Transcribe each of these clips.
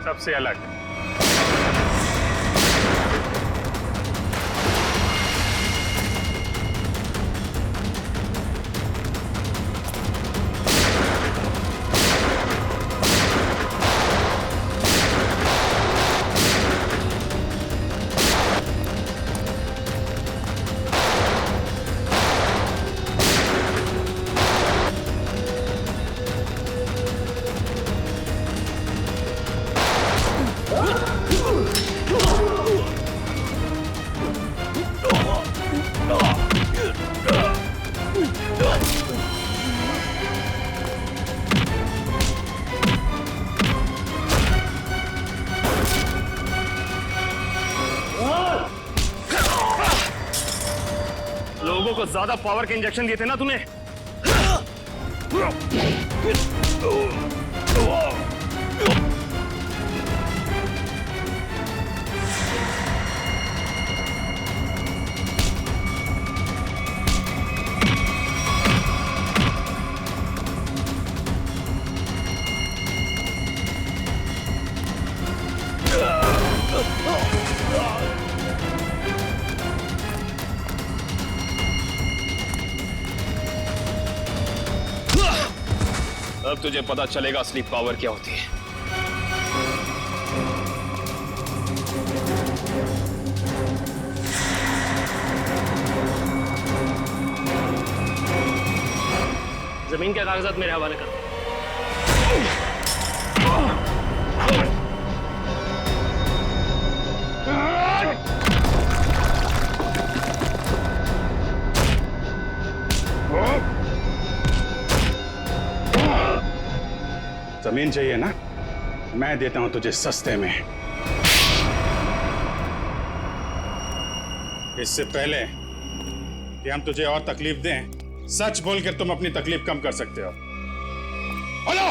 सबसे अलग। लोगों को ज्यादा पावर के इंजेक्शन दिए थे ना तूने। अब तुझे पता चलेगा असली पावर क्या होती है। जमीन के कागजात मेरे हवाले कर। जमीन चाहिए ना, मैं देता हूं तुझे सस्ते में। इससे पहले कि हम तुझे और तकलीफ दें, सच बोलकर तुम अपनी तकलीफ कम कर सकते हो। बोलो।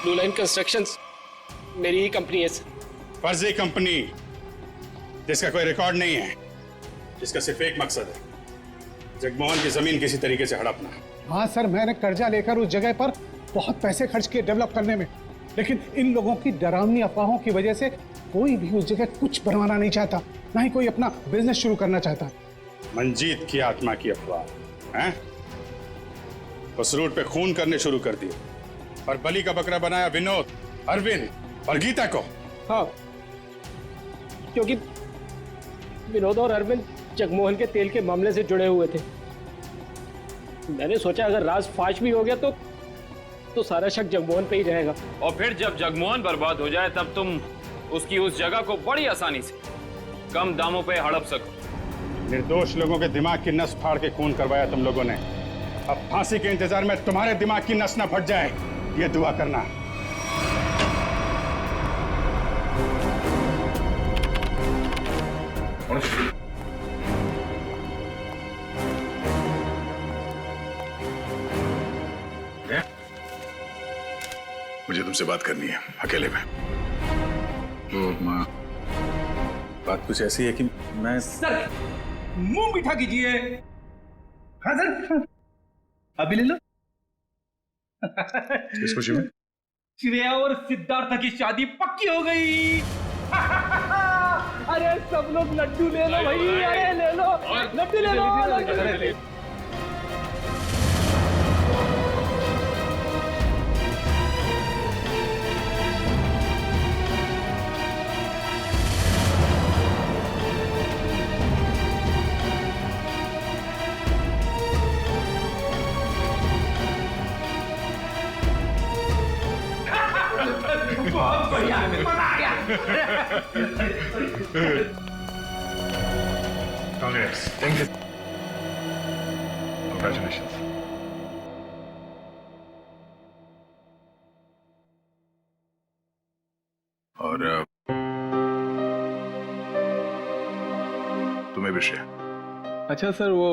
ब्लू लाइन कंस्ट्रक्शंस मेरी ही कंपनी है सर। फर्जी कंपनी जिसका कोई रिकॉर्ड नहीं है, जिसका सिर्फ एक मकसद है, जगमोहन की जमीन किसी तरीके से हड़पना। हाँ सर, मैंने कर्जा लेकर उस जगह पर बहुत पैसे खर्च किए डेवलप करने में, लेकिन इन लोगों की डरावनी अफवाहों की वजह से कोई भी उस जगह कुछ बनवाना नहीं चाहता, ना ही कोई अपना बिजनेस शुरू करना चाहता। मंजीत की आत्मा की अफवाह हैं? उस रूट पे खून करने शुरू कर दिए और बलि का बकरा बनाया विनोद, अरविंद और गीता को। हाँ, क्योंकि विनोद और अरविंद जगमोहन के तेल के मामले से जुड़े हुए थे। मैंने सोचा अगर राज फाश भी हो गया तो सारा शक जगमोहन पे ही रहेगा। और फिर जब जगमोहन बर्बाद हो जाए तब तुम उसकी उस जगह को बड़ी आसानी से कम दामों पे हड़प सको। निर्दोष लोगों के दिमाग की नस फाड़ के खून करवाया तुम लोगों ने। अब फांसी के इंतजार में तुम्हारे दिमाग की नस ना फट जाए, ये दुआ करना। मुझे तुमसे बात करनी है अकेले में। तो माँ, बात कुछ ऐसी है कि मैं सर मुंह मीठा कीजिए। हाँ सर, अभी ले लो। किस खुशी में? श्रेया और सिद्धार्थ की शादी पक्की हो गई। अरे सब लोग लड्डू ले लो भाई, अरे ले लो लड्डू, ले लो लड्डू। बहुत बढ़िया, मजा आ गया। Congress, thank you, congratulations. और तुम्हें भी श्रेया। अच्छा सर, वो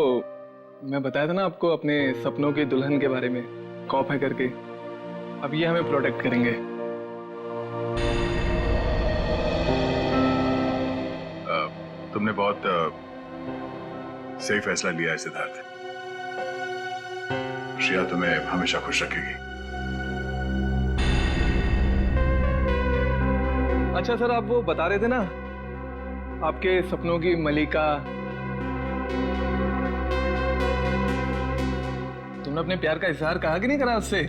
मैं बताया था ना आपको अपने सपनों की दुल्हन के बारे में, कॉप है करके। अब ये हमें प्रोटेक्ट करेंगे। तुमने बहुत सही फैसला लिया है सिद्धार्थ। श्रेया तुम्हें हमेशा खुश रखेगी। अच्छा सर, आप वो बता रहे थे ना आपके सपनों की मलिका, तुमने अपने प्यार का इजहार कहा कि नहीं करा उससे?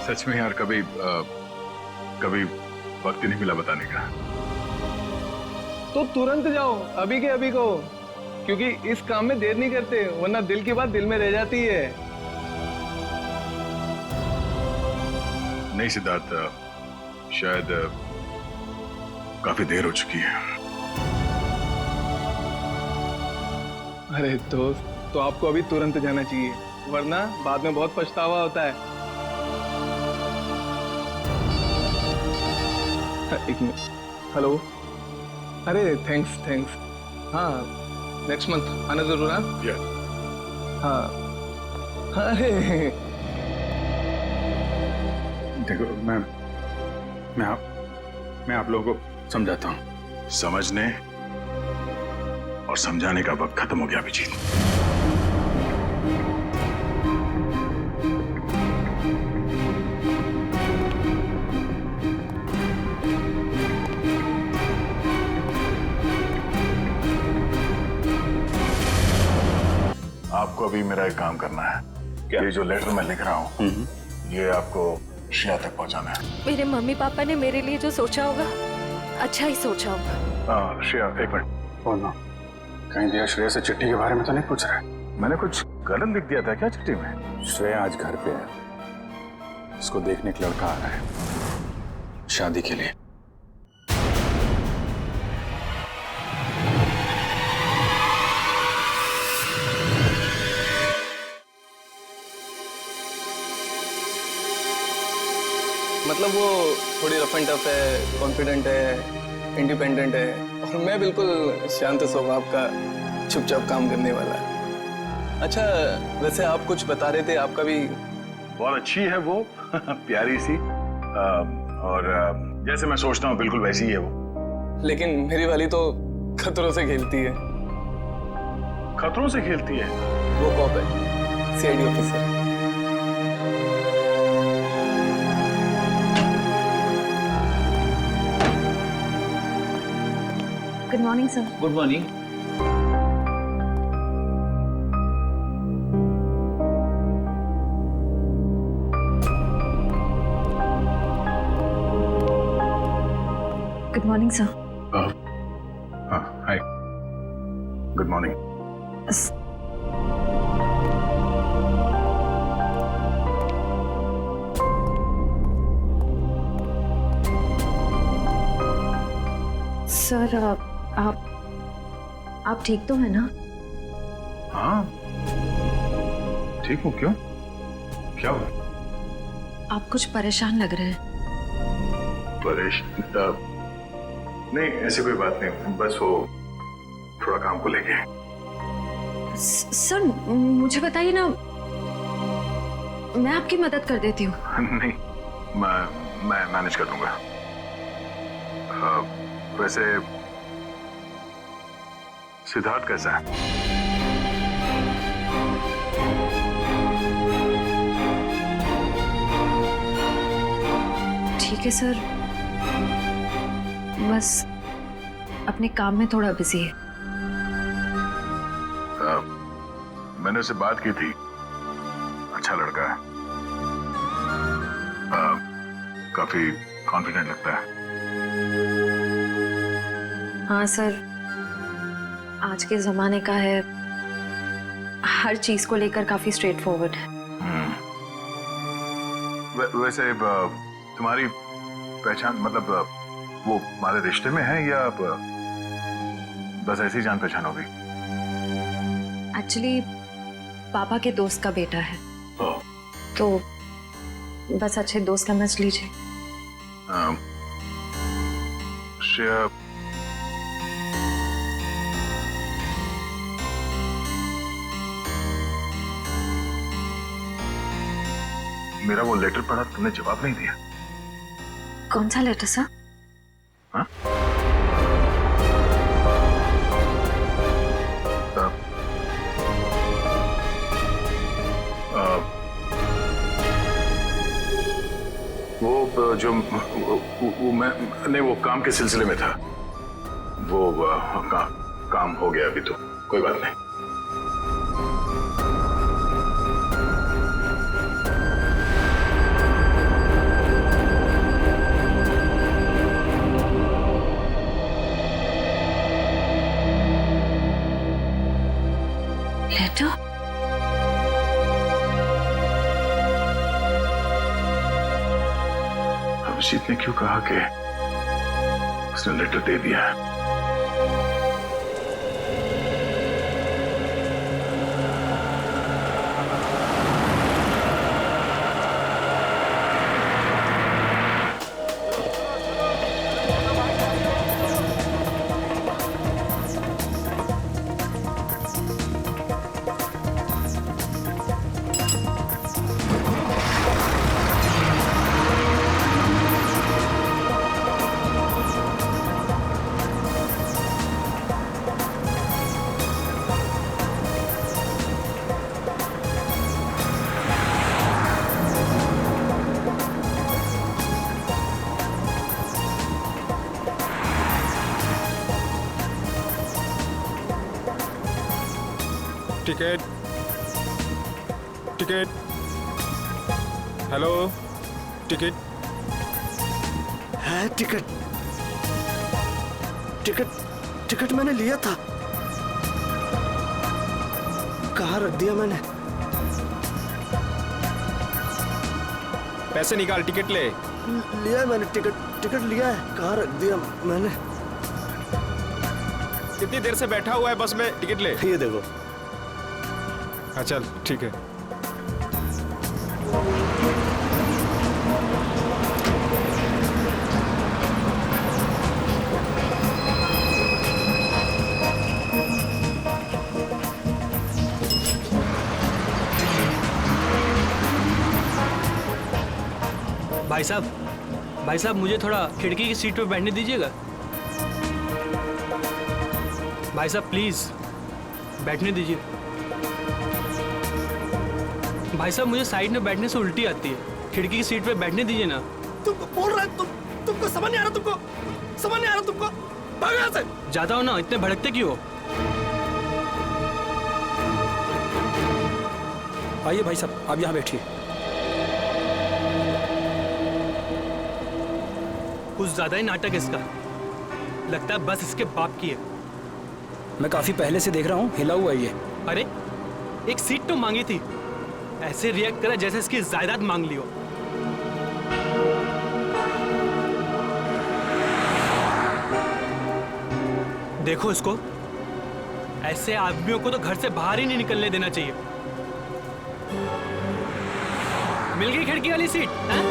सच में यार कभी वक्त ही नहीं मिला बताने का। तो तुरंत जाओ, अभी के अभी कहो, क्योंकि इस काम में देर नहीं करते, वरना दिल की बात दिल में रह जाती है। नहीं सिद्धार्थ, शायद काफी देर हो चुकी है। अरे दोस्त, तो आपको अभी तुरंत जाना चाहिए, वरना बाद में बहुत पछतावा होता है। एक मिनट, हेलो, अरे थैंक्स। हाँ, नेक्स्ट मंथ आना जरूर। हाँ, अरे देखो, मैं आप लोगों को समझाता हूँ। समझने और समझाने का वक्त खत्म हो गया अभिजीत। आपको अभी मेरा एक काम करना है। क्या? ये जो लेटर मैं लिख रहा हूँ, ये आपको श्रेया तक पहुँचाना है। मेरे मम्मी पापा ने मेरे लिए जो सोचा होगा, अच्छा ही सोचा होगा। श्रेया, एक मिनट। बोलना, कहीं दिया श्रेया से चिट्ठी के बारे में तो नहीं पूछ रहा है? मैंने कुछ गलत लिख दिया था क्या चिट्ठी में? श्रेया आज घर पे है, उसको देखने एक लड़का आ रहा है शादी के लिए। मतलब वो थोड़ी रफ एंड टफ है, कॉन्फिडेंट है, इंडिपेंडेंट है, और मैं बिल्कुल शांत स्वभाव का, चुपचाप काम करने वाला। अच्छा, वैसे आप कुछ बता रहे थे, आपका भी बहुत अच्छी है वो प्यारी सी, और जैसे मैं सोचता हूँ बिल्कुल वैसी ही है वो। लेकिन मेरी वाली तो खतरों से खेलती है। खतरों से खेलती है? वो कॉप है, CID officer. Good morning sir. Good morning. Good morning sir. हाँ, हाय, गुड मॉर्निंग। सर, आप ठीक तो है ना? हाँ, ठीक हूँ। क्यों, क्या हुआ? आप कुछ परेशान लग रहे हैं। परेशान? नहीं, ऐसी कोई बात नहीं, बस वो थोड़ा काम को लेके। सर, मुझे बताइए ना, मैं आपकी मदद कर देती हूँ। नहीं, मैं मैनेज कर दूंगा। वैसे सिद्धार्थ कैसा है? ठीक है सर, बस अपने काम में थोड़ा बिजी है। मैंने उससे बात की थी, अच्छा लड़का है, काफी कॉन्फिडेंट लगता है। हाँ सर, आज के जमाने का है, हर चीज को लेकर काफी स्ट्रेट फॉरवर्ड है। वैसे तुम्हारी पहचान, मतलब वो हमारे रिश्ते में है या बस ऐसी जान पहचान हो गई? एक्चुअली पापा के दोस्त का बेटा है, तो बस अच्छे दोस्त समझ लीजिए। श्रेया, मेरा वो लेटर पढ़ा, तुमने जवाब नहीं दिया। कौन सा लेटर सर? हाँ? वो जो वो मैं नहीं, वो काम के सिलसिले में था। वो काम हो गया अभी, तो कोई बात नहीं। लेटर? अभिजीत ने क्यों कहा कि उसने लेटर दे दिया है? टिकट टिकट, हेलो, टिकट है। टिकट टिकट टिकट मैंने लिया था, कहाँ रख दिया मैंने? पैसे निकाल, टिकट ले। लिया है मैंने, टिकट लिया है, कहाँ रख दिया मैंने? कितनी देर से बैठा हुआ है बस में, टिकट ले। ये देखो। हाँ चल ठीक है। भाई साहब मुझे थोड़ा खिड़की की सीट पे बैठने दीजिएगा। भाई साहब प्लीज बैठने दीजिए। भाई साहब मुझे साइड में बैठने से उल्टी आती है, खिड़की की सीट पे बैठने दीजिए ना। तुम बोल रहे हो, तुमको समझ नहीं आ रहा, समझ नहीं आ रहा तुमको? भागो यहाँ से। जाता हो ना, इतने भड़कते क्यों हो? आइए भाई साहब, आप यहाँ बैठिए। कुछ ज्यादा ही नाटक इसका, लगता है बस इसके बाप की है। मैं काफी पहले से देख रहा हूँ, हिला हुआ ये। अरे एक सीट तो मांगी थी, ऐसे रिएक्ट करा जैसे इसकी जायदाद मांग ली हो। देखो इसको, ऐसे आदमियों को तो घर से बाहर ही नहीं निकलने देना चाहिए। मिल गई खिड़की वाली सीट है?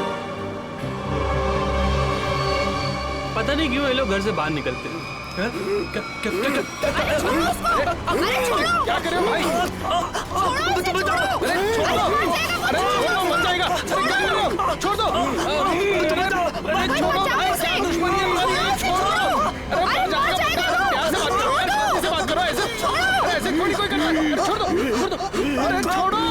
पता नहीं क्यों ये लोग घर से बाहर निकलते हैं। क्या कर रहे हो भाई? अरे छोड़ो, अरे छोड़ो, मर जाएगा। अरे क्या कर रहे हो? छोड़ दो। अरे छोड़ो भाई, क्या दुश्मनी है तुम्हारी? छोड़ो। अरे मर जाएगा। प्यार से बात करो, ऐसे ऐसे थोड़ी कोई कर रहा है। छोड़ दो। अरे छोड़ो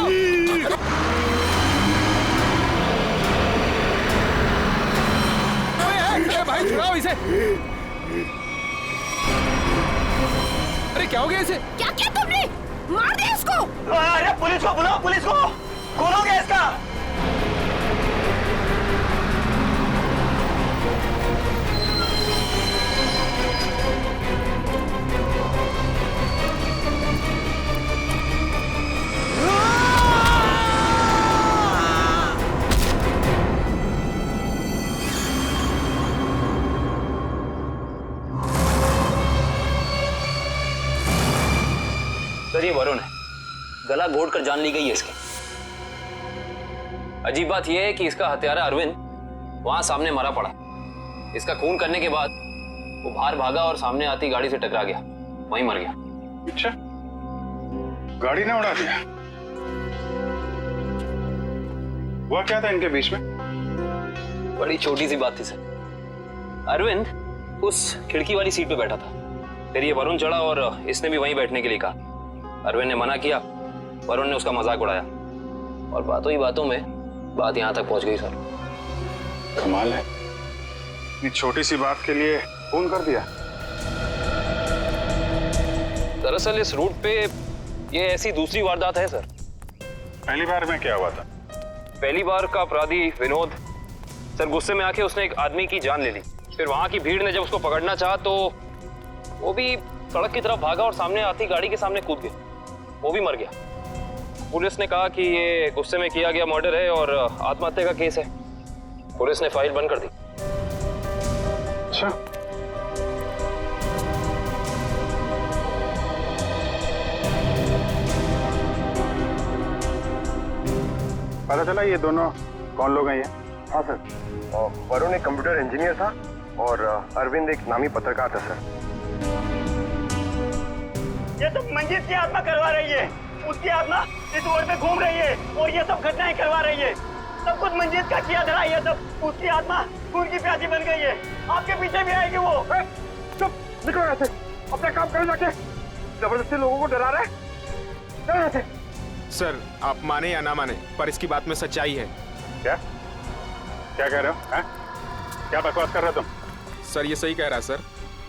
भाई, छुड़ाओ इसे। अरे क्या हो गया इसे? क्या किया तुमने? मार दिया इसको। अरे पुलिस को बुलाओ, पुलिस को। कौन हो गया इसका? सर ये वरुण है, गला घोट कर जान ली गई है इसकी। अजीब बात यह है कि इसका हत्यारा अरविंद वहां सामने मरा पड़ा। इसका खून करने के बाद वो बाहर भागा और सामने आती गाड़ी से टकरा गया, वहीं मर गया। अच्छा, गाड़ी ने उड़ा दिया? हुआ क्या था इनके बीच में? बड़ी छोटी सी बात थी सर। अरविंद उस खिड़की वाली सीट पे बैठा था, फिर ये वरुण चढ़ा और इसने भी वहीं बैठने के लिए कहा। अरविंद ने मना किया, वरुण ने उसका मजाक उड़ाया और बातों ही बातों में बात यहां तक पहुंच गई सर। कमाल है, इतनी छोटी सी बात के लिए फोन कर दिया। दरअसल इस रूट पे ये ऐसी दूसरी वारदात है सर। पहली बार में क्या हुआ था? पहली बार का अपराधी विनोद सर गुस्से में आके उसने एक आदमी की जान ले ली। फिर वहां की भीड़ ने जब उसको पकड़ना चाहा तो वो भी सड़क की तरफ भागा और सामने आती गाड़ी के सामने कूद गया, वो भी मर गया। पुलिस ने कहा कि ये गुस्से में किया गया मर्डर है और आत्महत्या का केस है। पुलिस ने फाइल बंद कर दी। अच्छा, पता चला ये दोनों कौन लोग हैं ये? हाँ सर, वरुण एक कंप्यूटर इंजीनियर था और अरविंद एक नामी पत्रकार था सर। ये तो मंजीत की आत्मा करवा रही है, उसकी आत्मा इस रोड पे घूम रही है और ये सब घटनाएं करवा रही है। सब कुछ मंजीत का किया धरा, ये सब उसकी आत्मा खून की प्यासी बन गई है। आपके पीछे भी आएगी वो। चुप, निकलो यहाँ से, अपना काम करो जाके। जबरदस्ती लोगों को डरा रहे, चलो यहाँ से। सर आप माने या ना माने पर इसकी बात में सच्चाई है। क्या क्या कह रहे हो? हैं? क्या बकवास कर रहे हो तुम? सर ये सही कह रहा है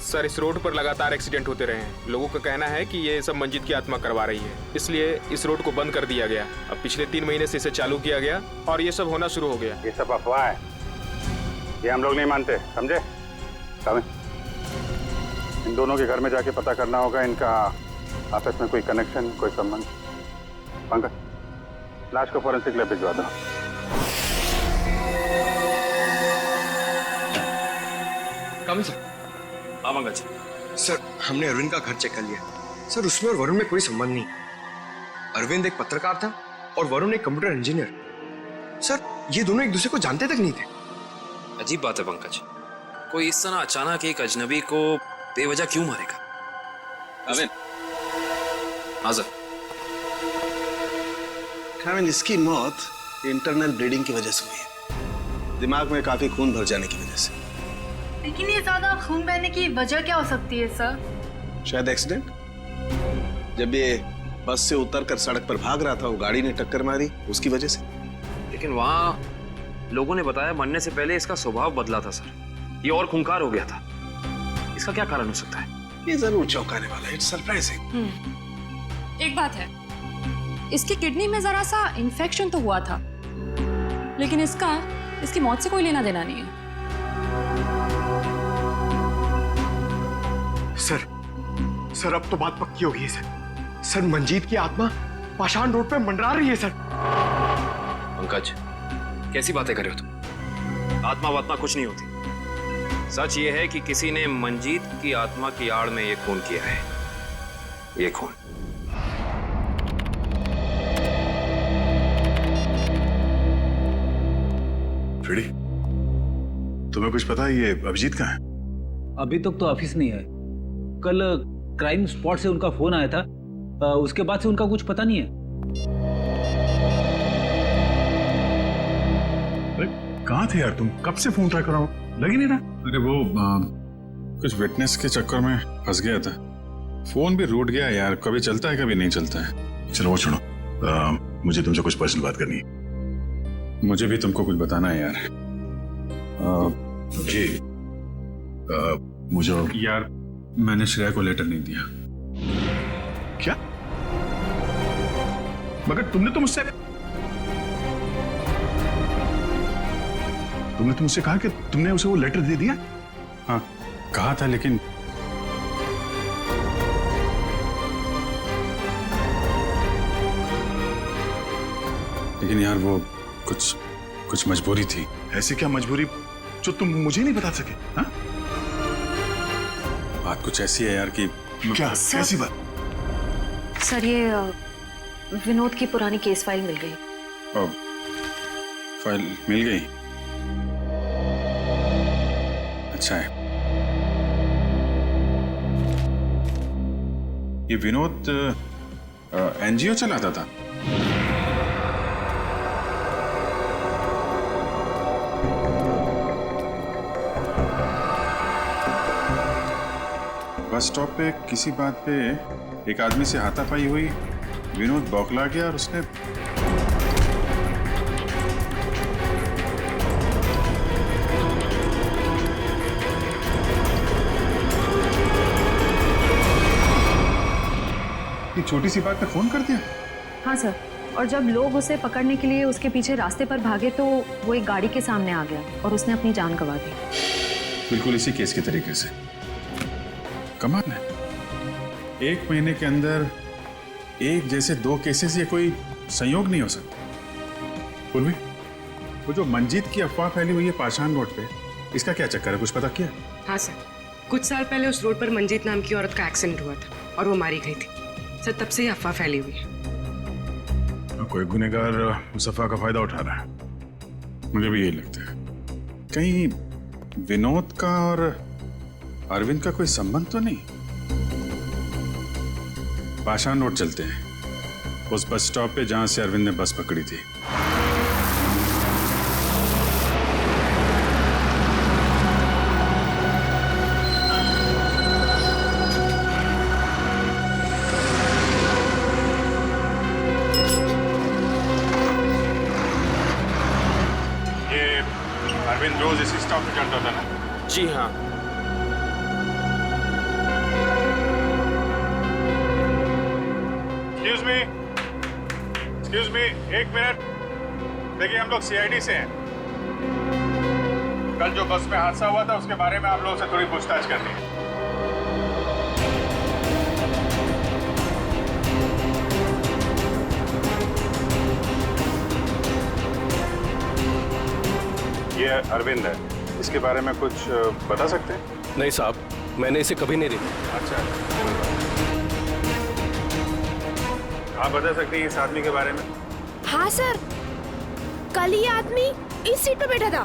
सर इस रोड पर लगातार एक्सीडेंट होते रहे हैं। लोगों का कहना है कि ये सब मंजीत की आत्मा करवा रही है, इसलिए इस रोड को बंद कर दिया गया। अब पिछले 3 महीने से इसे चालू किया गया और ये सब होना शुरू हो गया। ये सब अफवाह है, ये हम लोग नहीं मानते, समझे? इन दोनों के घर में जाके पता करना होगा इनका आपस में कोई कनेक्शन, कोई संबंध। पंकज, लाश को फॉरेंसिक लैब भिजवा दो। कम सर। हाँ पंकज सर, हमने अरविंद का घर चेक कर लिया सर। उसमें और वरुण में कोई संबंध नहीं। अरविंद एक पत्रकार था और वरुण एक कंप्यूटर इंजीनियर। सर ये दोनों एक दूसरे को जानते तक नहीं थे। अजीब बात है पंकज, कोई इस तरह अचानक एक अजनबी को बेवजह क्यों मारेगा? अरविंद। हाँ सर। इसकी मौत इंटरनल ब्लीडिंग की वजह से हुई है, दिमाग में काफी खून भर जाने की वजह से। लेकिन ये ज्यादा खून बहने की वजह क्या हो सकती है सर? शायद एक्सीडेंट। जब ये बस से उतरकर सड़क पर भाग रहा था, वो गाड़ी ने टक्कर मारी, उसकी वजह से। लेकिन वहां लोगों ने बताया मरने से पहले इसका स्वभाव बदला था सर, ये और खूंखार हो गया था। इसका क्या कारण हो सकता है? ये जरूर चौंकाने वाला है, इट्स सरप्राइजिंग। एक बात है, इसकी किडनी में जरा सा इन्फेक्शन तो हुआ था, लेकिन इसकी मौत से कोई लेना देना नहीं है। सर अब तो बात पक्की हो गई है सर। सर मंजीत की आत्मा पाषाण रोड पे मंडरा रही है सर। पंकज कैसी बातें कर रहे हो तुम? आत्मा वात्मा कुछ नहीं होती। सच ये है कि किसी ने मंजीत की आत्मा की आड़ में ये खून किया है। ये खून फ्रेडी, तुम्हें कुछ पता है ये अभिजीत कहाँ है? अभी तक तो ऑफिस नहीं है। कल क्राइम स्पॉट से उनका फोन आया था, उसके बाद से उनका कुछ पता नहीं है। अरे कहाँ थे यार तुम? कब से फोन ट्राई कर रहा हूँ, लग ही नहीं रहा। अरे वो कुछ विटनेस के चक्कर में फंस गया था, फोन भी रूट गया यार। कभी चलता है कभी नहीं चलता है। चलो वो छोड़ो, मुझे तुमसे कुछ पर्सनल बात करनी है। मुझे भी तुमको कुछ बताना है यार। जी मुझे यार, मैंने श्रेया को लेटर नहीं दिया। क्या? मगर तुमने तो मुझसे कहा कि तुमने उसे वो लेटर दे दिया। हाँ कहा था, लेकिन यार वो कुछ मजबूरी थी। ऐसी क्या मजबूरी जो तुम मुझे नहीं बता सके? हाँ? बात कुछ ऐसी है यार कि क्या? कैसी बात? सर ये विनोद की पुरानी केस फाइल मिल गई। फाइल मिल गई? अच्छा है। ये विनोद एनजीओ चलाता था। बस स्टॉप पे किसी बात पे एक आदमी से हाथापाई हुई, विनोद बौखला गया और उसने एक छोटी सी बात पे फोन कर दिया? हाँ सर, और जब लोग उसे पकड़ने के लिए उसके पीछे रास्ते पर भागे तो वो एक गाड़ी के सामने आ गया और उसने अपनी जान गंवा दी। बिल्कुल इसी केस के तरीके से। कमाल है, 1 महीने के अंदर एक जैसे 2 केसेस, ये कोई संयोग नहीं हो सकता। पूर्वी, वो जो मंजीत की अफवाह फैली हुई है पाषाण रोड पे, इसका क्या चक्कर है, कुछ पता किया? हाँ सर, कुछ साल पहले उस रोड पर मंजीत नाम की औरत का एक्सीडेंट हुआ था और वो मारी गई थी। सर, तब से ही अफवाह फैली हुई है। कोई गुनहगार उस अफवाह का फायदा उठा रहा है, मुझे भी यही लगता है। कहीं विनोद का और अरविंद का कोई संबंध तो नहीं? पाषाण रोड चलते हैं, उस बस स्टॉप पे जहां से अरविंद ने बस पकड़ी थी। अरविंद रोज इसी स्टॉप पे चलता था ना? जी हाँ। Excuse me, 1 minute. देखिए, हम लोग सीआईडी से हैं। कल जो बस में हादसा हुआ था उसके बारे में आप लोगों से थोड़ी पूछताछ करनी है। ये अरविंद है, इसके बारे में कुछ बता सकते हैं? नहीं साहब, मैंने इसे कभी नहीं देखा। अच्छा, आप बता सकते हैं इस आदमी के बारे में? हाँ सर, कल ये आदमी इस सीट पे बैठा था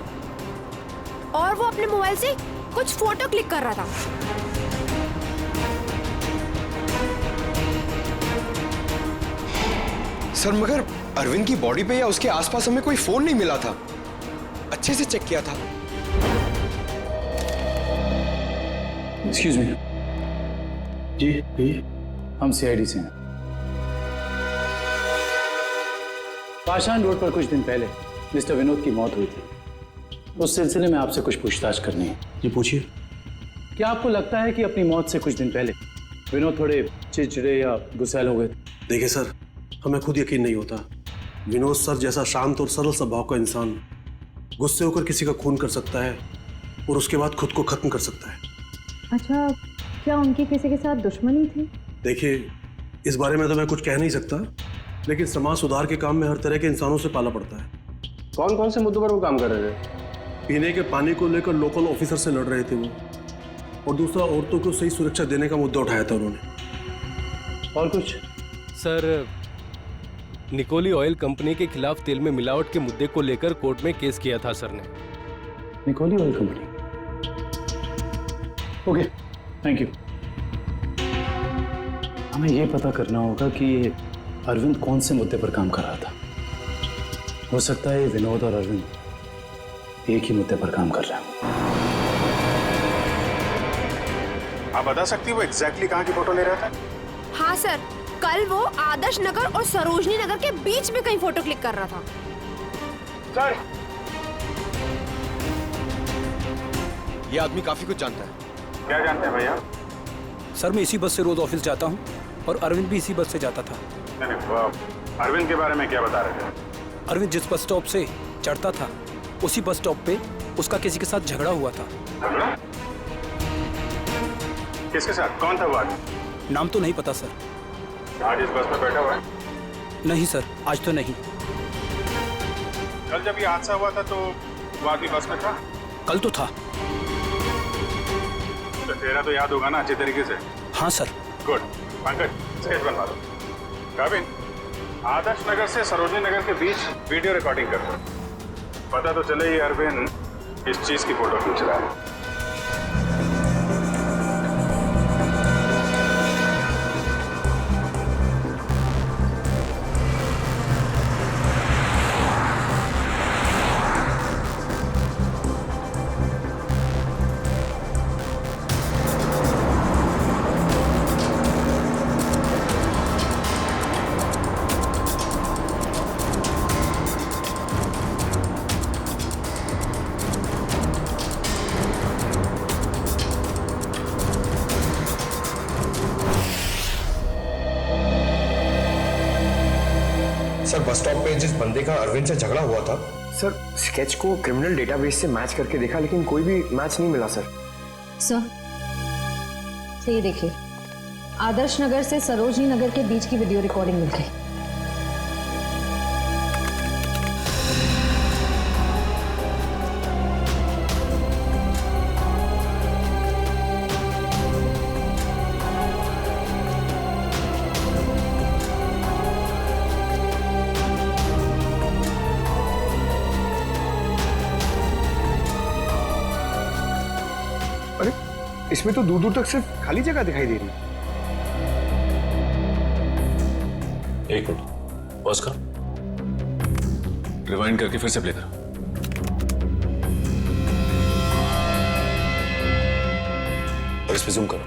और वो अपने मोबाइल से कुछ फोटो क्लिक कर रहा था। सर, मगर अरविंद की बॉडी पे या उसके आसपास हमें कोई फोन नहीं मिला था। अच्छे से चेक किया था। Excuse me. जी भैया, हम सीआईडी से हैं। पाषाण रोड पर कुछ दिन पहले मिस्टर विनोद की मौत हुई थी। उस सिलसिले में आपसे कुछ पूछताछ करनी है। जी पूछिए। क्या आपको लगता है कि अपनी मौत से कुछ दिन पहले विनोद थोड़े चिड़चिड़े या गुस्सैल हो गए थे? देखिए सर, हमें खुद यकीन नहीं होता। विनोद सर जैसा शांत और सरल स्वभाव का इंसान गुस्से होकर किसी का खून कर सकता है और उसके बाद खुद को खत्म कर सकता है। अच्छा, क्या उनकी किसी के साथ दुश्मनी थी? देखिए, इस बारे में तो मैं कुछ कह नहीं सकता, लेकिन समाज सुधार के काम में हर तरह के इंसानों से पाला पड़ता है। कौन कौन से मुद्दों पर वो काम कर रहे थे? पीने के पानी को लेकर लोकल ऑफिसर से लड़ रहे थे वो, और दूसरा औरतों को सही सुरक्षा देने का मुद्दा उठाया था उन्होंने। और कुछ? सर, निकोली ऑयल कंपनी के खिलाफ तेल में मिलावट के मुद्दे को लेकर कोर्ट में केस किया था सर ने। निकोली oil company? Okay, thank you. हमें यह पता करना होगा कि अरविंद कौन से मुद्दे पर काम कर रहा था। हो सकता है विनोद और अरविंद एक ही मुद्दे पर काम कर रहे हैं। आप बता सकती हो एग्जैक्टली कहाँ की फोटो ले रहा था? हाँ सर, कल वो आदर्श नगर और सरोजनी नगर के बीच में कहीं फोटो क्लिक कर रहा था। सर, ये आदमी काफी कुछ जानता है। क्या जानते हैं भैया? सर, मैं इसी बस से रोज ऑफिस जाता हूँ और अरविंद भी इसी बस से जाता था। अरविंद के बारे में क्या बता रहे थे? अरविंद जिस बस स्टॉप से चढ़ता था उसी बस स्टॉप पे उसका किसी के साथ झगड़ा हुआ था। झगड़ा? किसके साथ? कौन था वो आदमी? नाम तो नहीं पता सर। आज इस बस में बैठा हुआ है? नहीं सर, आज तो नहीं। कल जब ये हादसा हुआ था तो वो आदमी बस में था? कल तो था। तो तेरा तो याद होगा ना अच्छे तरीके से? हाँ सर। गुड। पंकज, स्केच बनवा दो। काबिन, आदर्श नगर से सरोजनी नगर के बीच वीडियो रिकॉर्डिंग कर दो। पता तो चले ये अरविंद इस चीज की फोटो खींच रहा है। बस स्टॉप पे जिस बंदे का अरविंद से झगड़ा हुआ था, सर स्केच को क्रिमिनल डेटाबेस से मैच करके देखा लेकिन कोई भी मैच नहीं मिला सर। सर ये देखिए, आदर्श नगर से सरोजनी नगर के बीच की वीडियो रिकॉर्डिंग मिल गई। अरे इसमें तो दूर दूर तक सिर्फ खाली जगह दिखाई दे रही है। एक मिनट पॉज करो, रिवाइंड करके फिर से प्ले करो। और इस पे जूम करो।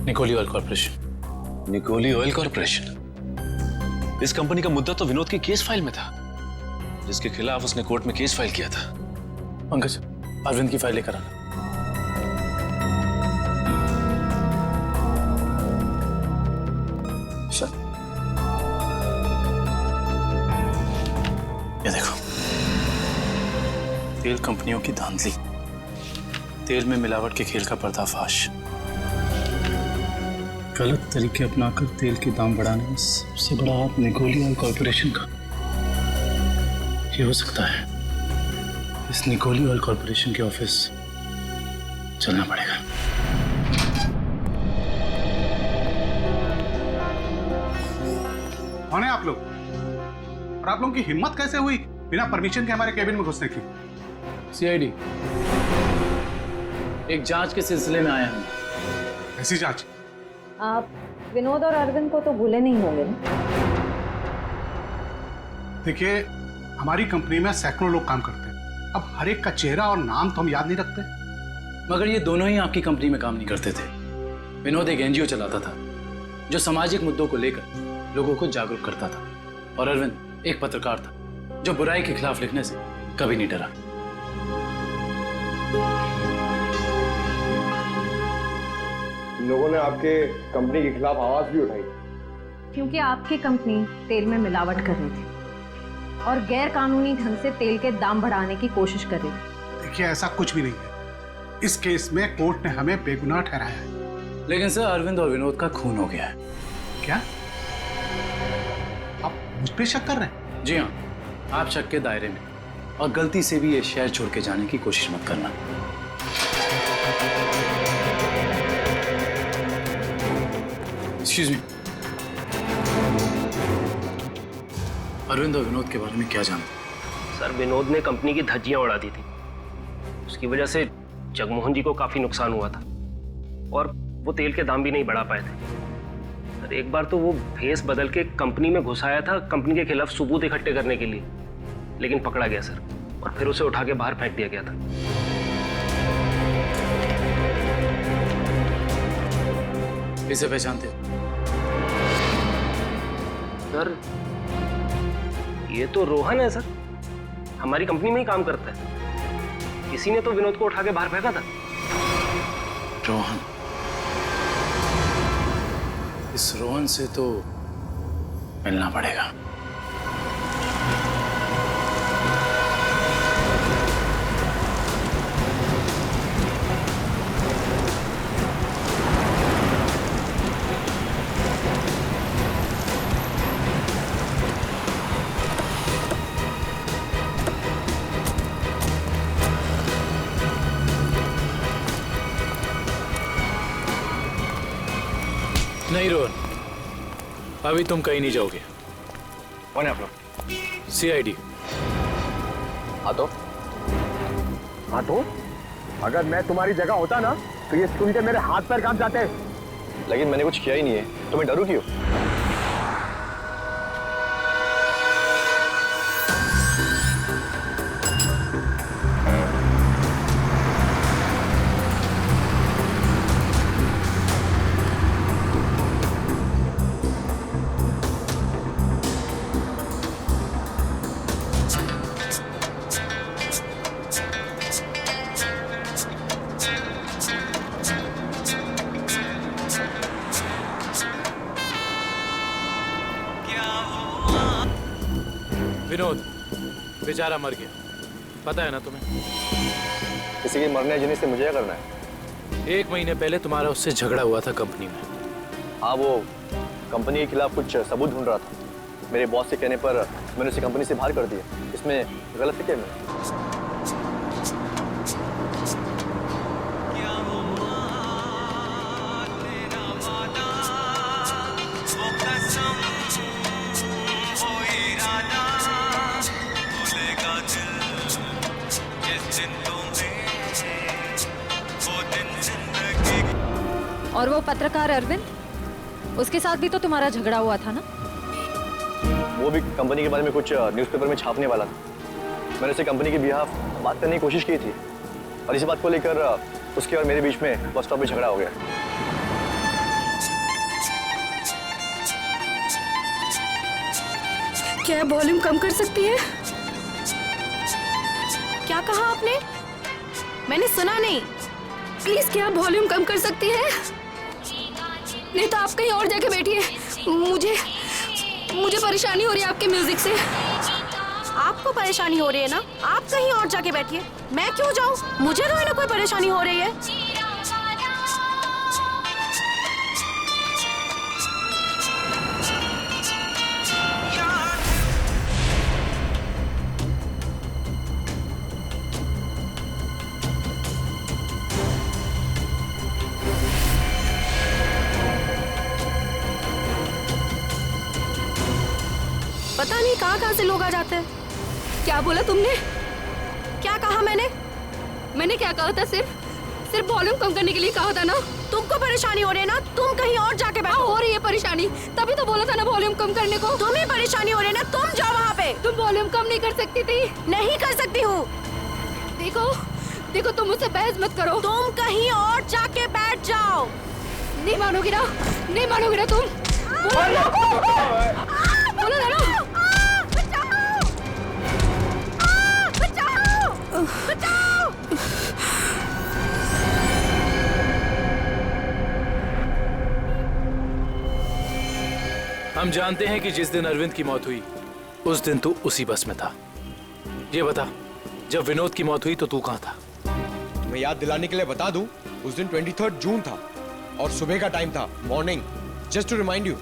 निकोली ऑयल कॉर्पोरेशन। निकोली ऑयल कॉर्पोरेशन? इस कंपनी का मुद्दा तो विनोद की केस फाइल में था, जिसके खिलाफ उसने कोर्ट में केस फाइल किया था। पंकज, अरविंद की फाइल लेकर आना। ये देखो, तेल कंपनियों की धांधली, तेल में मिलावट के खेल का पर्दाफाश, गलत तरीके अपनाकर तेल के दाम बढ़ाने में सबसे बड़ा हाथ निकोली ऑयल कॉर्पोरेशन का। ये हो सकता है इस निकोली ऑयल कॉर्पोरेशन के ऑफिस चलना पड़ेगा। कौन है आप लोग? और आप लोगों की हिम्मत कैसे हुई बिना परमिशन के हमारे केबिन में घुसने की? सीआईडी एक जांच के सिलसिले में आए हैं। ऐसी जांच? आप विनोद और अरविंद को तो भूले नहीं होंगे ना? देखिए, हमारी कंपनी में सैकड़ों लोग काम करते हैं। अब हर एक का चेहरा और नाम तो हम याद नहीं रखते। मगर ये दोनों ही आपकी कंपनी में काम नहीं करते थे। विनोद एक एनजीओ चलाता था जो सामाजिक मुद्दों को लेकर लोगों को जागरूक करता था, और अरविंद एक पत्रकार था जो बुराई के खिलाफ लिखने से कभी नहीं डरा। लोगों ने आपके कंपनी के खिलाफ आवाज भी उठाई क्योंकि आपकी कंपनी तेल में मिलावट कर रही थी और गैर कानूनी ढंग से तेल के दाम बढ़ाने की कोशिश कर रही थी। देखिए, ऐसा कुछ भी नहीं है। इस केस में कोर्ट ने हमें बेगुनाह ठहराया है। लेकिन सर, अरविंद और विनोद का खून हो गया है। क्या आप मुझ पे शक कर रहे हैं? जी हाँ, आप शक के दायरे में, और गलती से भी ये शहर छोड़ के जाने की कोशिश मत करना। एक्सक्यूज मी, अरविंद और विनोद के बारे में क्या जानते? सर, विनोद ने कंपनी की धज्जियां उड़ा दी थी। उसकी वजह से जगमोहन जी को काफी नुकसान हुआ था और वो तेल के दाम भी नहीं बढ़ा पाए थे। सर, एक बार तो वो भेस बदल के कंपनी में घुस आया था कंपनी के खिलाफ सबूत इकट्ठे करने के लिए, लेकिन पकड़ा गया सर, और फिर उसे उठा के बाहर फेंक दिया गया था। इसे पहचानते हो? सर, ये तो रोहन है सर, हमारी कंपनी में ही काम करता है। किसी ने तो विनोद को उठा के बाहर फेंका था। रोहन? इस रोहन से तो मिलना पड़ेगा। नहीं रोहन, अभी तुम कहीं नहीं जाओगे। कौन है आप लोग? सीआईडी। हाँ तो अगर मैं तुम्हारी जगह होता ना तो ये सुन के मेरे हाथ पैर कांप जाते, लेकिन मैंने कुछ किया ही नहीं है, तो मैं डरूं क्यों? विनोद बेचारा मर गया, पता है ना तुम्हें? किसी के मरने जीने से मुझे क्या करना है? 1 महीने पहले तुम्हारा उससे झगड़ा हुआ था कंपनी में। हाँ, वो कंपनी के खिलाफ कुछ सबूत ढूंढ रहा था। मेरे बॉस के कहने पर मैंने उसे कंपनी से बाहर कर दिया। इसमें गलत है क्या मैं? और वो पत्रकार अरविंद, उसके साथ भी तो तुम्हारा झगड़ा हुआ था ना? वो भी कंपनी के बारे में कुछ न्यूज़पेपर में छापने वाला था। मैंने उसे कंपनी के बिहाफ बात करने की कोशिश की थी और इसी बात को लेकर उसके और मेरे बीच में बस स्टॉप पे झगड़ा हो गया। क्या वॉल्यूम कम कर सकती है? क्या कहा आपने? मैंने सुना नहीं। प्लीज क्या वॉल्यूम कम कर सकती है? नहीं तो आप कहीं और जाके बैठिए। मुझे परेशानी हो रही है आपके म्यूजिक से। आपको परेशानी हो रही है ना? आप कहीं और जाके बैठिए। मैं क्यों जाऊं? मुझे तो ना कोई परेशानी हो रही है। पता नहीं कहाँ से लोग आ जाते हैं। क्या बोला तुमने? क्या कहा मैंने? मैंने क्या कहा था? सिर्फ वॉल्यूम कम करने के लिए कहा था ना? तुमको परेशानी हो रही है ना? तुम कहीं और जाके बैठो। हो रही है परेशानी, तभी तो बोला था ना वॉल्यूम कम करने को। तुम्हें परेशानी हो रही है ना? तुम जाओ वहाँ पे। तुम वॉल्यूम कम नहीं कर सकती थी? नहीं कर सकती हूँ। देखो तुम मुझसे बहस मत करो। तुम कहीं और जाके बैठ जाओ। नहीं मानोगी ना? नहीं मानोगी ना तुम? बोलो ना। हम जानते हैं कि जिस दिन अरविंद की मौत हुई उस दिन तू उसी बस में था। ये बता, जब विनोद की मौत हुई तो तू कहाँ था? मैं याद दिलाने के लिए बता दूं, उस दिन 23 जून था और सुबह का टाइम था, morning, just to remind you.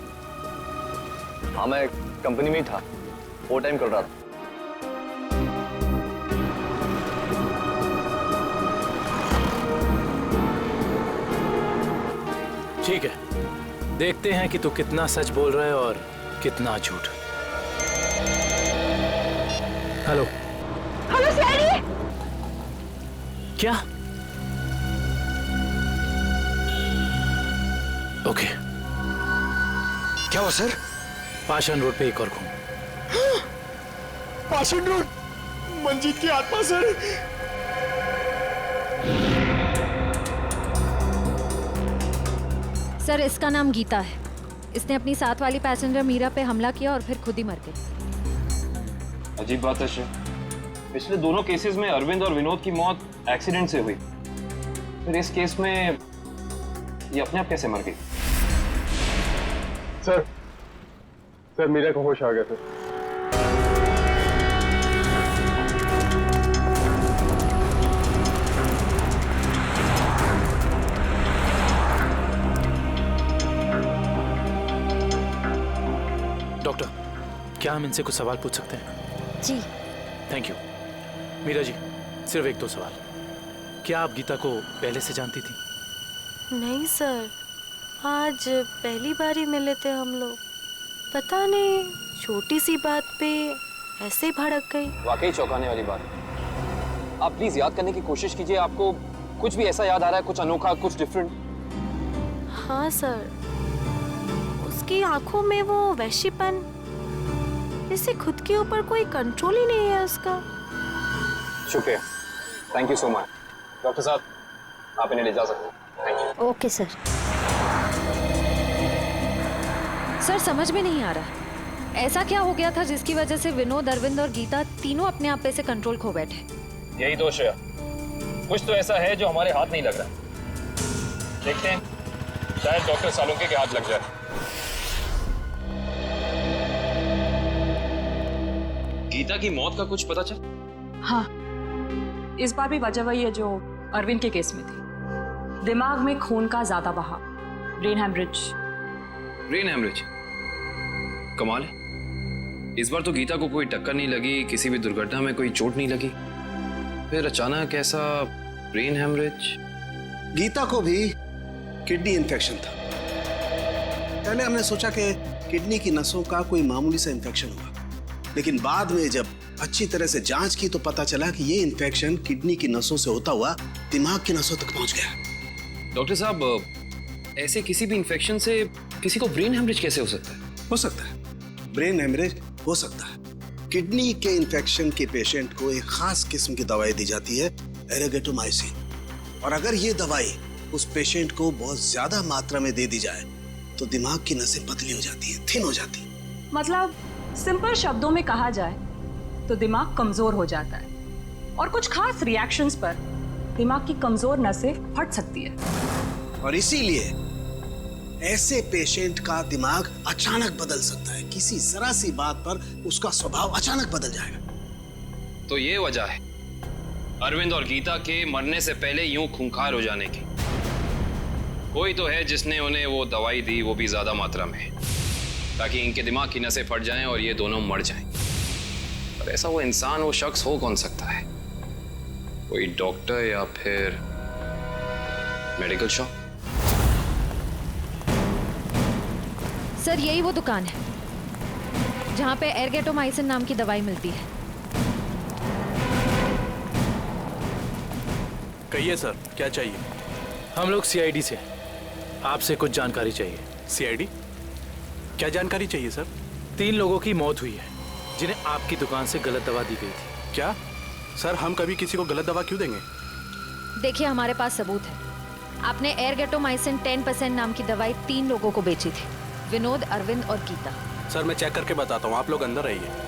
हाँ, मैं कंपनी में ही था, वो टाइम कर रहा था। ठीक है, देखते हैं कि तू कितना सच बोल रहा है और कितना झूठ। हेलो सैनी। क्या? ओके। क्या हुआ सर? पाषाण रोड पे एक और खून। पाषाण रोड, मंजीत की आत्मा सर। सर, इसका नाम गीता है। इसने अपनी साथ वाली पैसेंजर मीरा पे हमला किया और फिर खुद ही मर गई। अजीब बात है श्री, पिछले दोनों केसेस में अरविंद और विनोद की मौत एक्सीडेंट से हुई, फिर इस केस में ये अपने आप कैसे मर गई? सर मीरा को होश आ गया सर। डॉक्टर, क्या हम इनसे कुछ सवाल पूछ सकते हैं? जी। Thank you. मीरा जी, सिर्फ 1-2 सवाल। क्या आप गीता को पहले से जानती थी? नहीं सर, आज पहली बार ही मिले थे हम लोग। पता नहीं छोटी सी बात पे ऐसे ही भड़क गई। वाकई चौंकाने वाली बात है। आप प्लीज याद करने की कोशिश कीजिए, आपको कुछ भी ऐसा याद आ रहा है, कुछ अनोखा, कुछ डिफरेंट? हाँ सर, उसकी आंखों में वो वैश्यपन, जैसे खुद के ऊपर कोई कंट्रोल ही नहीं है उसका। शुक्रिया, thank you so much. Doctor साहब, आप इन्हें ले जा सकते हैं। Thank you. Okay sir. Sir, समझ में नहीं आ रहा, ऐसा क्या हो गया था जिसकी वजह से विनोद, अरविंद और गीता तीनों अपने आप पे से कंट्रोल खो बैठे? यही दोष है, कुछ तो ऐसा है जो हमारे हाथ नहीं लग रहा। देखते हैं, शायद डॉक्टर सालुंके के हाथ लग जाए। गीता की मौत का कुछ पता चल? हाँ, इस बार भी वजह वही है जो अरविंद के केस में थी। दिमाग में खून का ज्यादा बहाव, ब्रेन हेमरेज। Brain haemorrhage? कमाल है, इस बार तो गीता को कोई टक्कर नहीं लगी, किसी भी दुर्घटना में कोई चोट नहीं लगी, फिर अचानक ऐसा ब्रेन हेमरेज। गीता को भी किडनी इन्फेक्शन था। पहले हमने सोचा कि किडनी की नसों का कोई मामूली सा इन्फेक्शन हुआ, लेकिन बाद में जब अच्छी तरह से जांच की तो पता चला कि ये इन्फेक्शन किडनी की नसों से होता हुआ दिमाग की नसों तक पहुंच गया। डॉक्टर साहब, ऐसे किसी भी इन्फेक्शन से किसी को ब्रेन हेमरेज कैसे हो सकता है? हो सकता है, ब्रेन हेमरेज हो सकता है। किडनी के इन्फेक्शन के पेशेंट को एक खास किस्म की दवाई दी जाती है, एरेगेटोमाइसिन, और अगर ये दवाई उस पेशेंट को बहुत ज्यादा मात्रा में दे दी जाए तो दिमाग की नसें पतली हो जाती है, थिन हो जाती है। मतलब सिंपल शब्दों में कहा जाए तो दिमाग कमजोर हो जाता है और कुछ खास रिएक्शंस पर दिमाग की कमजोर नसें फट सकती है। और इसीलिए ऐसे पेशेंट का दिमाग अचानक बदल सकता है, किसी जरा सी बात पर उसका स्वभाव अचानक बदल जाएगा। तो ये वजह है अरविंद और गीता के मरने से पहले यूं खूंखार हो जाने की। कोई तो है जिसने उन्हें वो दवाई दी, वो भी ज्यादा मात्रा में, ताकि इनके दिमाग की नसें फट जाएं और ये दोनों मर जाएं। पर ऐसा वो इंसान, वो शख्स हो कौन सकता है? कोई डॉक्टर या फिर मेडिकल शॉप? सर, यही वो दुकान है जहाँ पे एरगेटोमाइसिन नाम की दवाई मिलती है। कहिए सर, क्या चाहिए? हम लोग सीआईडी से, आपसे कुछ जानकारी चाहिए। सीआईडी? क्या जानकारी चाहिए सर? 3 लोगों की मौत हुई है जिन्हें आपकी दुकान से गलत दवा दी गई थी। क्या सर, हम कभी किसी को गलत दवा क्यों देंगे? देखिए, हमारे पास सबूत है। आपने एरगेटोमाइसिन 10% नाम की दवाई 3 लोगों को बेची थी, विनोद, अरविंद और गीता। सर, मैं चेक करके बताता हूँ, आप लोग अंदर रहिए।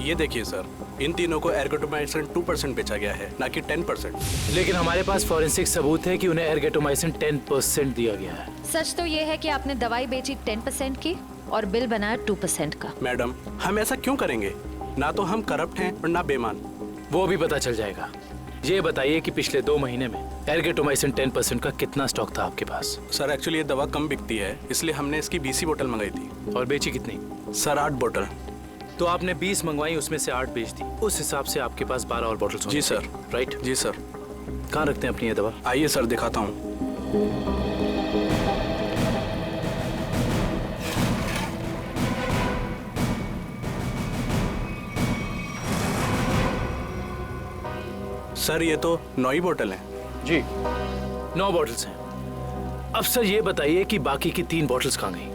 ये देखिए सर, इन तीनों को एरगेटोमाइसिन 2% बेचा गया है, ना कि 10%। लेकिन हमारे पास फॉरेंसिक सबूत है कि उन्हें एरगेटोमाइसिन 10% दिया गया है। सच तो ये है कि आपने दवाई बेची 10% की और बिल बनाया 2% का। मैडम, हम ऐसा क्यों करेंगे? ना तो हम करप्ट हैं और ना बेईमान। वो भी पता चल जाएगा। ये बताइए कि पिछले 2 महीने में एरगेटोमाइसिन 10% का कितना स्टॉक था आपके पास? सर, एक्चुअली ये दवा कम बिकती है, इसलिए हमने इसकी 20 बोतल मंगाई थी। और बेची कितनी? सर, 8 बोतल। तो आपने 20 मंगवाई, उसमें से 8 बेच दी। उस हिसाब से आपके पास 12 और बोतल। जी सर। राइट? जी सर। कहाँ रखते हैं अपनी ये दवा? आइए सर, दिखाता हूँ। सर, ये तो 9 ही बोतल है। जी, 9 बॉटल्स हैं। अब सर ये बताइए कि बाकी की 3 बॉटल्स कहाँ गई?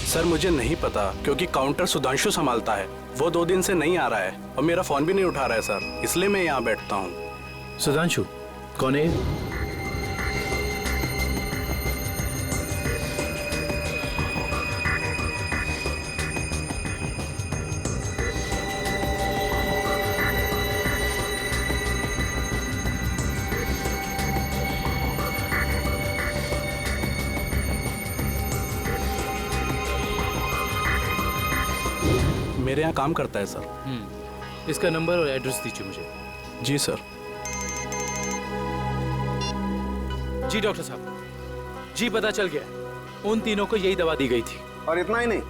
सर, मुझे नहीं पता, क्योंकि काउंटर सुधांशु संभालता है। वो 2 दिन से नहीं आ रहा है और मेरा फोन भी नहीं उठा रहा है सर, इसलिए मैं यहाँ बैठता हूँ। सुधांशु कौन है? मेरे यहाँ काम करता है सर। इसका नंबर और एड्रेस दीजिए मुझे। जी सर। जी डॉक्टर साहब, जी पता चल गया, उन तीनों को यही दवा दी गई थी। और इतना ही नहीं,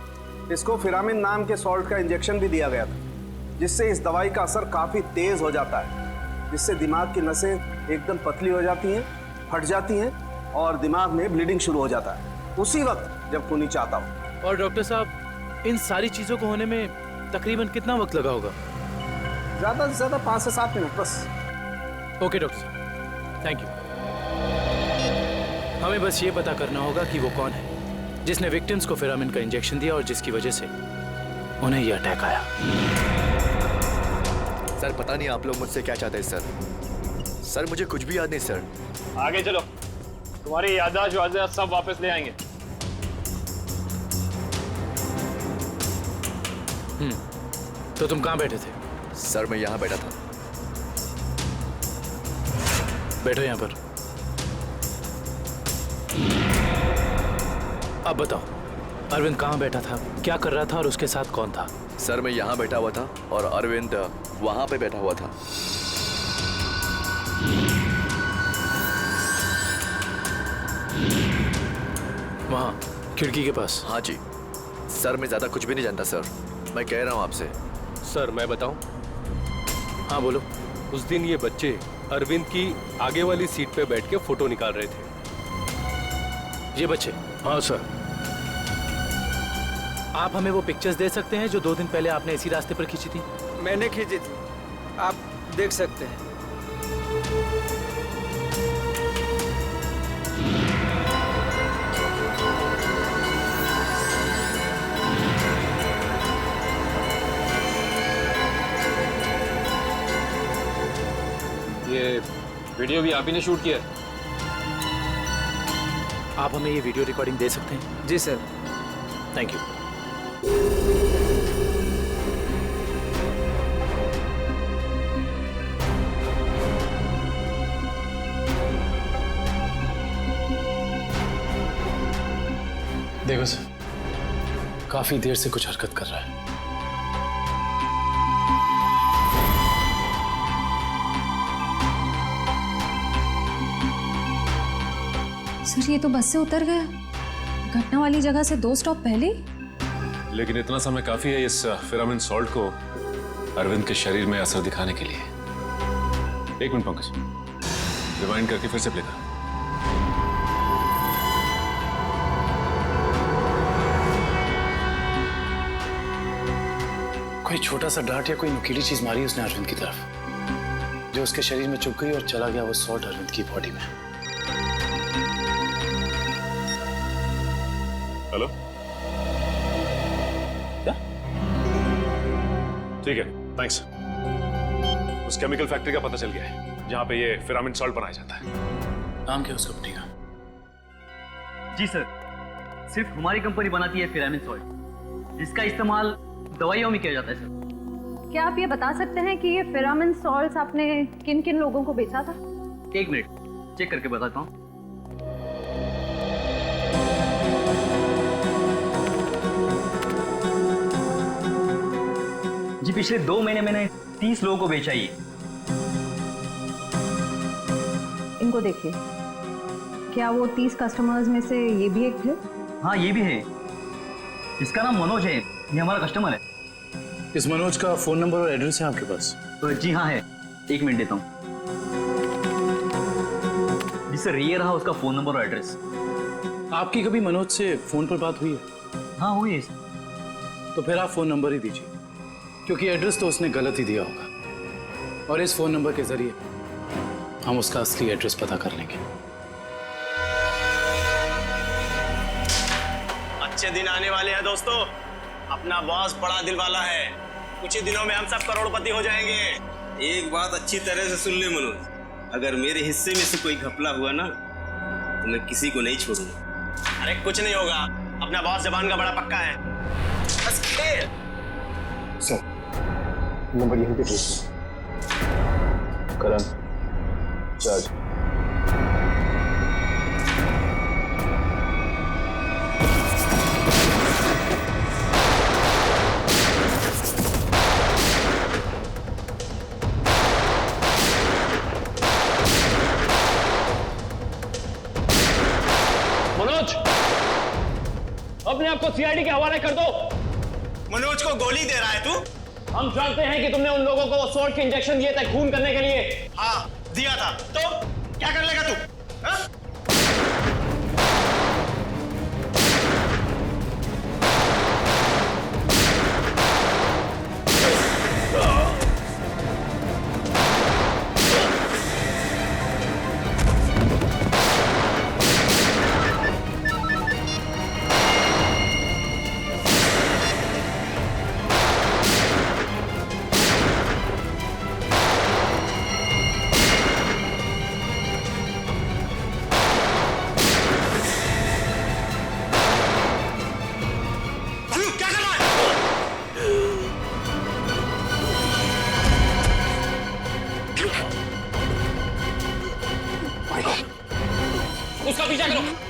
इसको फिरामिन नाम के सॉल्ट का इंजेक्शन भी दिया गया था, जिससे इस दवाई का असर काफी तेज हो जाता है, जिससे दिमाग की नसें एकदम पतली हो जाती हैं, फट जाती हैं और दिमाग में ब्लीडिंग शुरू हो जाता है उसी वक्त जब खूनी चाहता हो। और डॉक्टर साहब, इन सारी चीजों को होने में तकरीबन कितना वक्त लगा होगा? ज्यादा से ज्यादा 5 से 7 मिनट बस। ओके डॉक्टर साहब, थैंक यू। हमें बस ये पता करना होगा कि वो कौन है जिसने विक्टिम्स को फिरामिन का इंजेक्शन दिया और जिसकी वजह से उन्हें ये अटैक आया। सर, पता नहीं आप लोग मुझसे क्या चाहते हैं सर। सर, मुझे कुछ भी याद नहीं सर। आगे चलो, तुम्हारी याददाश्त सब वापस ले आएंगे। तो तुम कहाँ बैठे थे? सर मैं यहाँ बैठा था। बैठो यहाँ पर। अब बताओ, अरविंद कहाँ बैठा था, क्या कर रहा था और उसके साथ कौन था? सर मैं यहाँ बैठा हुआ था और अरविंद वहां पे बैठा हुआ था। वहाँ खिड़की के पास? हाँ जी सर, मैं ज्यादा कुछ भी नहीं जानता सर, मैं कह रहा हूँ आपसे। सर मैं बताऊं? हाँ बोलो। उस दिन ये बच्चे अरविंद की आगे वाली सीट पे बैठ के फोटो निकाल रहे थे। ये बच्चे? हाँ सर। आप हमें वो पिक्चर्स दे सकते हैं जो 2 दिन पहले आपने इसी रास्ते पर खींची थी? मैंने खींची थी, आप देख सकते हैं। ये वीडियो भी आप ही ने शूट किया? आप हमें ये वीडियो रिकॉर्डिंग दे सकते हैं? जी सर। Thank you. देखो सर, काफी देर से कुछ हरकत कर रहा है। सर ये तो बस से उतर गया, घटना वाली जगह से 2 स्टॉप पहले। लेकिन इतना समय काफी है इस फिरामिन सॉल्ट को अरविंद के शरीर में असर दिखाने के लिए। 1 मिनट पंकज, रिवाइंड करके फिर से प्ले कर। कोई छोटा सा डांट या कोई नुकीली चीज मारी उसने अरविंद की तरफ, जो उसके शरीर में चुभ गई और चला गया वो सॉल्ट अरविंद की बॉडी में। हेलो, क्या? ठीक है, थैंक्स। उस केमिकल फैक्ट्री का पता चल गया है जहां पे ये फिरामिन सॉल्ट बनाया जाता है। नाम क्या है उस कंपनी का? जी सर, सिर्फ हमारी कंपनी बनाती है फिरामिन सॉल्ट, जिसका इस्तेमाल दवाइयों में किया जाता है सर। क्या आप ये बता सकते हैं कि ये फिरामिन सॉल्ट्स आपने किन किन लोगों को बेचा था? 1 मिनट चेक करके बताता हूँ। जी पिछले 2 महीने मैंने 30 लोगों को बेचा। ये इनको देखिए, क्या वो 30 कस्टमर्स में से ये भी एक थे? हाँ ये भी है, इसका नाम मनोज है, ये हमारा कस्टमर है। इस मनोज का फोन नंबर और एड्रेस है आपके पास? जी हाँ है, 1 मिनट देता हूँ। जी सर, ये रहा उसका फोन नंबर और एड्रेस। आपकी कभी मनोज से फोन पर बात हुई है? हाँ हुई है। तो फिर आप फोन नंबर ही दीजिए, क्योंकि एड्रेस तो उसने गलत ही दिया होगा और इस फोन नंबर के जरिए हम उसका असली एड्रेस पता कर लेंगे। अच्छे दिन आने वाले हैं दोस्तों। अपना बॉस बड़ा दिल वाला है, कुछ ही दिनों में हम सब करोड़पति हो जाएंगे। एक बात अच्छी तरह से सुन ले मनोज, अगर मेरे हिस्से में से कोई घपला हुआ ना तो मैं किसी को नहीं छोड़ूंगा। अरे कुछ नहीं होगा, अपना बॉस जबान का बड़ा पक्का है। बस खेल। सर नंबर यहीं पे भेजिए। करण जज। मनोज, अपने आप को सीआईडी के हवाले कर दो। मनोज को गोली दे रहा है तू? हम जानते हैं कि तुमने उन लोगों को सॉल्ट के इंजेक्शन दिए थे खून करने के लिए। हाँ दिया था, तो क्या कर लेगा तू? हाँ?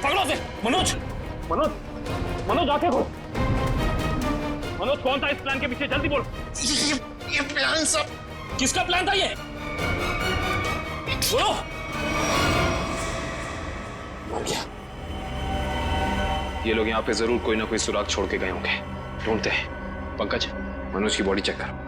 पकड़ो से। मनोज मनोज आके खोल। मनोज कौन था इस प्लान के पीछे, जल्दी बोल। ये प्लान सब किसका प्लान था ये? बोलो। मर गया। ये लोग यहाँ पे जरूर कोई ना कोई सुराग छोड़ के गए होंगे, ढूंढते हैं। पंकज, मनोज की बॉडी चेक कर।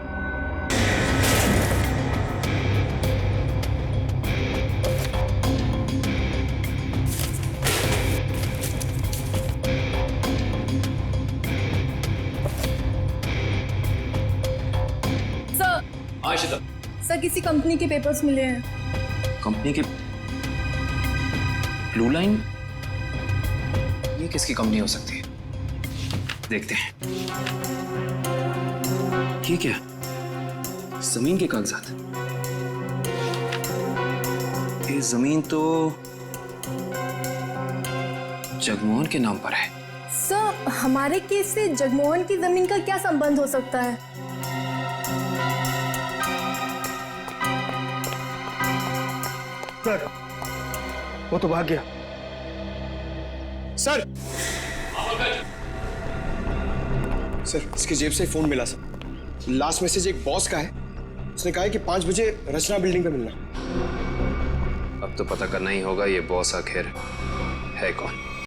सर, सर किसी कंपनी के पेपर्स मिले हैं। कंपनी के? Blue line? ये किसकी कंपनी हो सकती है? देखते हैं। ये क्या? जमीन के कागजात। ये जमीन तो जगमोहन के नाम पर है। सर, हमारे केस से जगमोहन की जमीन का क्या संबंध हो सकता है? सर, वो तो भाग गया। सर, इसकी जेब से फोन मिला सर। लास्ट मैसेज एक बॉस का है। उसने कहा है कि 5 बजे रचना बिल्डिंग पे मिलना। अब तो पता करना ही होगा ये बॉस आखिर है कौन।